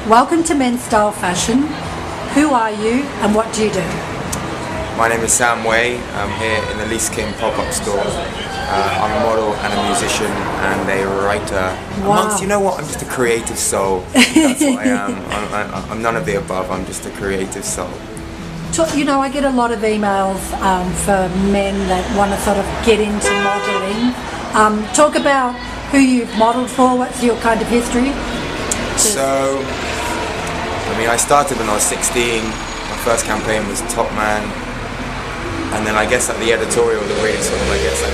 Welcome to Men's Style Fashion. Who are you and what do you do? My name is Sam Way. I'm here in the Lease King pop-up store. I'm a model and a musician and a writer. Wow. You know what? I'm just a creative soul. That's what I am. I'm none of the above. I'm just a creative soul. You know, I get a lot of emails for men that want to sort of get into modelling. Talk about who you've modelled for. What's your kind of history? So, I mean, I started when I was 16. My first campaign was TOPMAN. And then I guess like the editorial that really sort of,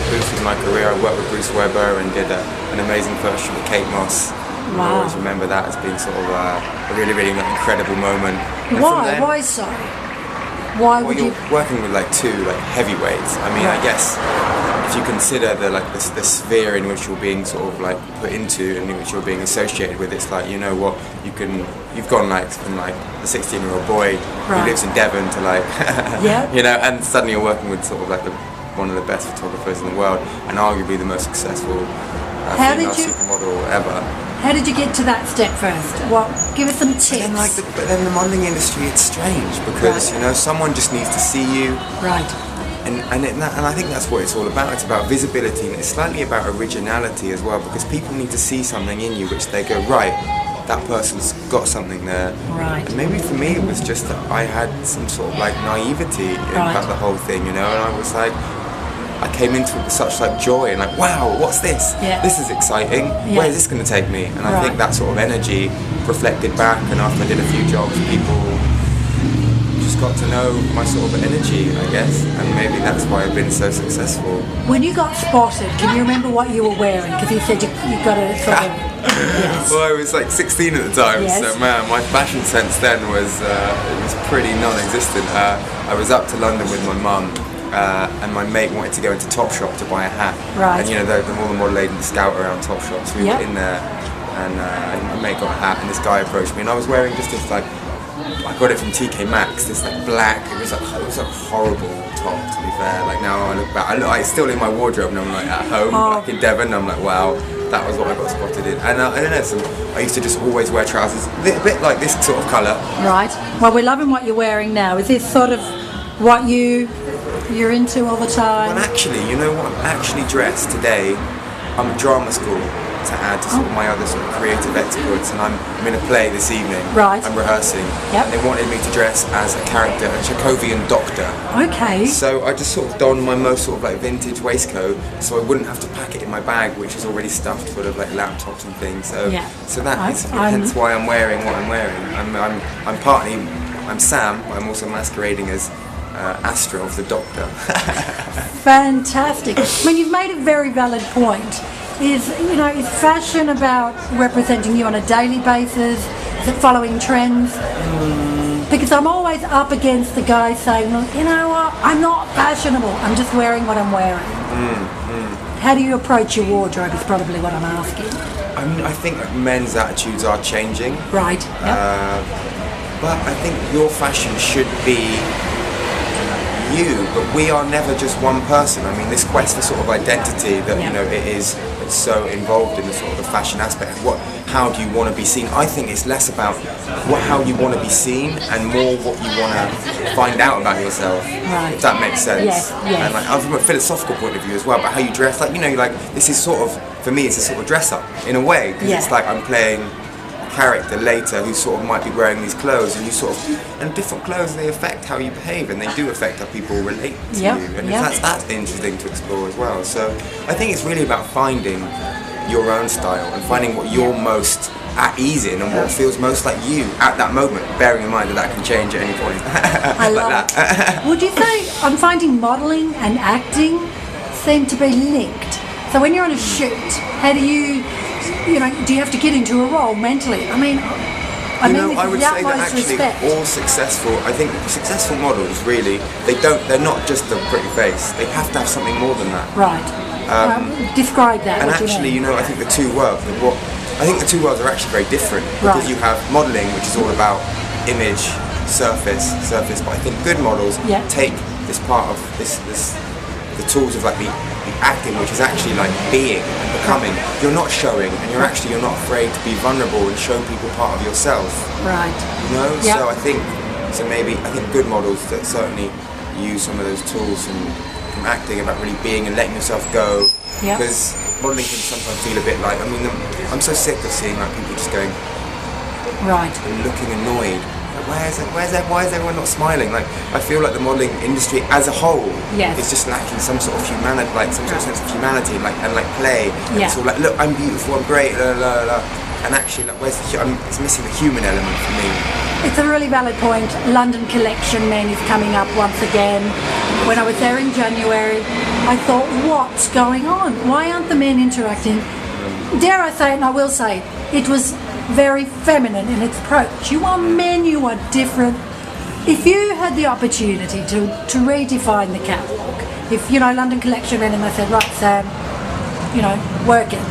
boosted my career. I worked with Bruce Weber and did an amazing first shoot with Kate Moss. Wow. I always remember that as being sort of a really, really incredible moment. And Why? Why so? Why would you? You're working with two heavyweights. I mean, I guess if you consider the sphere in which you're being sort of put into and in which you're being associated with, it's like, you know what, you've gone from the 16-year-old boy who lives in Devon to you know, and suddenly you're working with sort of one of the best photographers in the world and arguably the most successful female supermodel ever. How did you get to that step first? Well, give us some tips. But then the modelling industry, it's strange because you know, someone just needs to see you. Right. And I think that's what it's all about. It's about visibility and it's slightly about originality as well, because people need to see something in you which they go, right, that person's got something there. Right. And maybe for me it was just that I had some sort of naivety about the whole thing, you know, and I was I came into it with such joy and wow, what's this? Yeah. This is exciting. Yeah. Where is this going to take me? And I think that sort of energy reflected back, and after I did a few jobs, people just got to know my sort of energy, I guess, and maybe that's why I've been so successful. When you got spotted, can you remember what you were wearing? Because you said you got a sort of... Yes. Well, I was 16 at the time, so man, my fashion sense then was pretty non-existent. I was up to London with my mum. And my mate wanted to go into Topshop to buy a hat. Right. And you know, all the model ladies scout around Topshop, so we were in there, and my mate got a hat, and this guy approached me, and I was wearing just this I got it from TK Maxx, this black. It was a horrible top, to be fair. Now I look back, it's still in my wardrobe, and I'm at home, back in Devon, and I'm wow, that was what I got spotted in. And I don't know, I used to just always wear trousers, a bit like this sort of colour. Right. Well, we're loving what you're wearing now. Is this sort of what you're into all the time? Well, actually, you know what? I'm actually dressed today. I'm at drama school to add to sort of my other sort of creative exploits, and I'm in a play this evening. Right. I'm rehearsing. Yep. And they wanted me to dress as a character, a Chekhovian doctor. Okay. So I just sort of donned my most sort of vintage waistcoat, so I wouldn't have to pack it in my bag, which is already stuffed full of laptops and things. So so that is hence why I'm wearing what I'm wearing. I'm Sam, but I'm also masquerading as Astrov, the Doctor. Fantastic. I mean, you've made a very valid point. Is fashion about representing you on a daily basis? Is it following trends? Because I'm always up against the guy saying, well, you know what, I'm not fashionable, I'm just wearing what I'm wearing. How do you approach your wardrobe is probably what I'm asking. I mean, I think men's attitudes are changing. Right. Yep. But I think your fashion should be you, but we are never just one person. I mean, this quest for sort of identity that it's so involved in the sort of the fashion aspect. How do you want to be seen? I think it's less about how you want to be seen and more what you want to find out about yourself. Right. If that makes sense. Yes. Yes. And from a philosophical point of view as well, but how you dress. This is sort of, for me, it's a sort of dress up in a way, because it's I'm playing character later who sort of might be wearing these clothes, and different clothes, they affect how you behave, and they do affect how people relate to you, and that's interesting to explore as well. So I think it's really about finding your own style and finding what you're most at ease in and what feels most like you at that moment, bearing in mind that can change at any point. I love that. Would you say I'm finding modelling and acting seem to be linked? So when you're on a shoot, how do you have to get into a role mentally? I would say that actually all successful models really, they're not just a pretty face, they have to have something more than that. Right. Describe that. And actually, I think the two worlds are actually very different, because you have modelling, which is all about image, surface, but I think good models take this part of the tools of like the acting, which is actually like being and becoming. You're not showing, and you're not afraid to be vulnerable and show people part of yourself. Right. You know. Yep. So I think good models that certainly use some of those tools from acting about really being and letting yourself go. Yep. Because modeling can sometimes feel a bit like, I mean, I'm so sick of seeing like people just going right and looking annoyed. Like, why is everyone not smiling? Like, I feel like the modelling industry as a whole is just lacking some sort of humanity, like some sort of sense of humanity, and like play. And it's all like, look, I'm beautiful, I'm great, la la la. And actually, like, it's missing the human element for me. It's a really valid point. London Collection Men is coming up once again. When I was there in January, I thought, what's going on? Why aren't the men interacting? Dare I say it, and I will say it was very feminine in its approach. You are men, you are different. If you had the opportunity to redefine the catwalk, if, London Collection Men and they said, right, Sam, work it,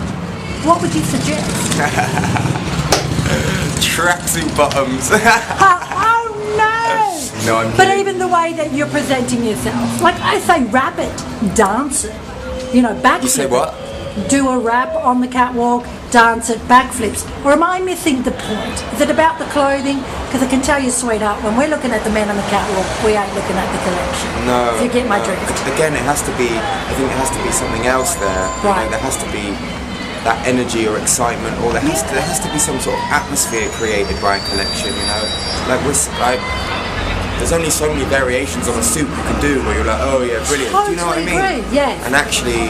what would you suggest? Tracksuit bottoms. Oh no! No, I'm But kidding. even the way that you're presenting yourself, like I say, rap it, dance it, backflip. You say what? Do a rap on the catwalk, dance it, backflips. Or am I missing the point? Is it about the clothing? Because I can tell you, sweetheart, when we're looking at the men on the catwalk, we ain't looking at the collection. No. So you get my drift. Again, I think it has to be something else there. Right. There has to be that energy or excitement, or there has to be some sort of atmosphere created by a collection. There's only so many variations on a suit you can do where you're like, oh yeah, brilliant. Do you know what I mean? Agree, yes. And actually,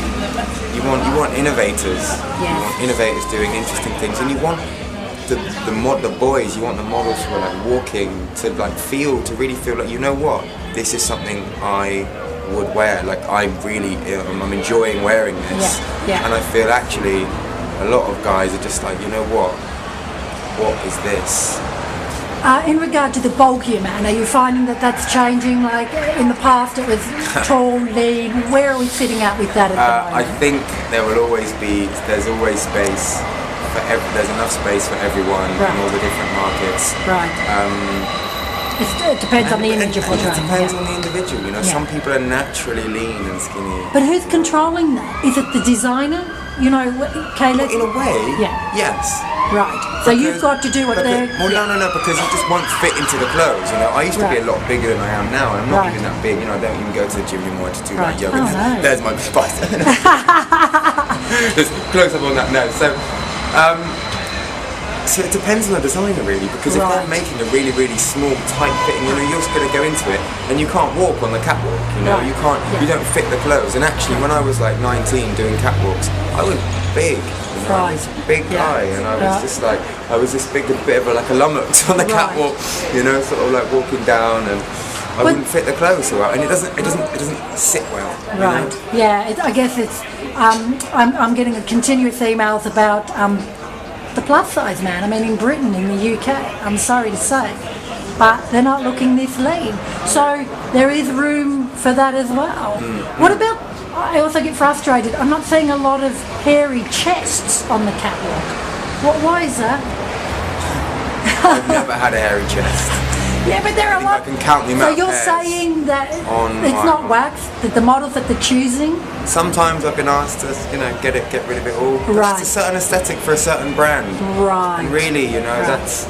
you want innovators. Yes. You want innovators doing interesting things, and you want the boys. You want the models who are like walking to really feel like, you know what, this is something I would wear. Like I'm I'm enjoying wearing this. Yeah. And I feel actually a lot of guys are just like, you know what is this? In regard to the bulkier man, are you finding that that's changing? Like in the past it was tall, lean. Where are we sitting at with that at the moment? I think there's always space for there's enough space for everyone in all the different markets. Right. It depends on the image you're portraying. It depends on the individual, Some people are naturally lean and skinny. But who's controlling that? Is it the designer? Okay, let's... In a way, yes. Right. So you've got to do what they're... Well, no, because you just won't fit into the clothes, I used to be a lot bigger than I am now. I'm not even that big, I don't even go to the gym anymore to do my yoga. Oh, no. There's my spice. Just close up on that note. So it depends on the designer really, because if they're making a really, really small, tight fitting, you're just going to go into it and you can't walk on the catwalk, you can't, you don't fit the clothes. And actually when I was like 19 doing catwalks, I was big, I was a big guy, and I was just like, I was this big, a bit of a lummox on the catwalk, sort of like walking down, and I wouldn't fit the clothes so well, and it doesn't sit well. Right. Yeah. I guess it's. I'm getting a continuous emails about the plus size man. I mean, in Britain, in the UK, I'm sorry to say, but they're not looking this lean. So there is room for that as well. What about? I also get frustrated. I'm not seeing a lot of hairy chests on the catwalk. Why is that? I've never had a hairy chest. Yeah, but there are a lot. I can count the amount. So you're of hairs saying that it's not wax, that the models that they're choosing? Sometimes I've been asked to, get rid of it all. Right. It's a certain aesthetic for a certain brand. Right. And really, that's.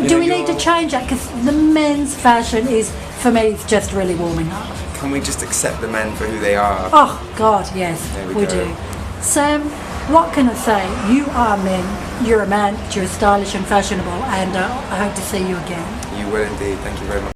Do we need to change that? Because the men's fashion is, for me, it's just really warming up. Can we just accept the men for who they are? Oh God, yes, we go. do. Sam, what can I say? You are men. You're a man. You're stylish and fashionable, and I hope to see you again. You will indeed. Thank you very much.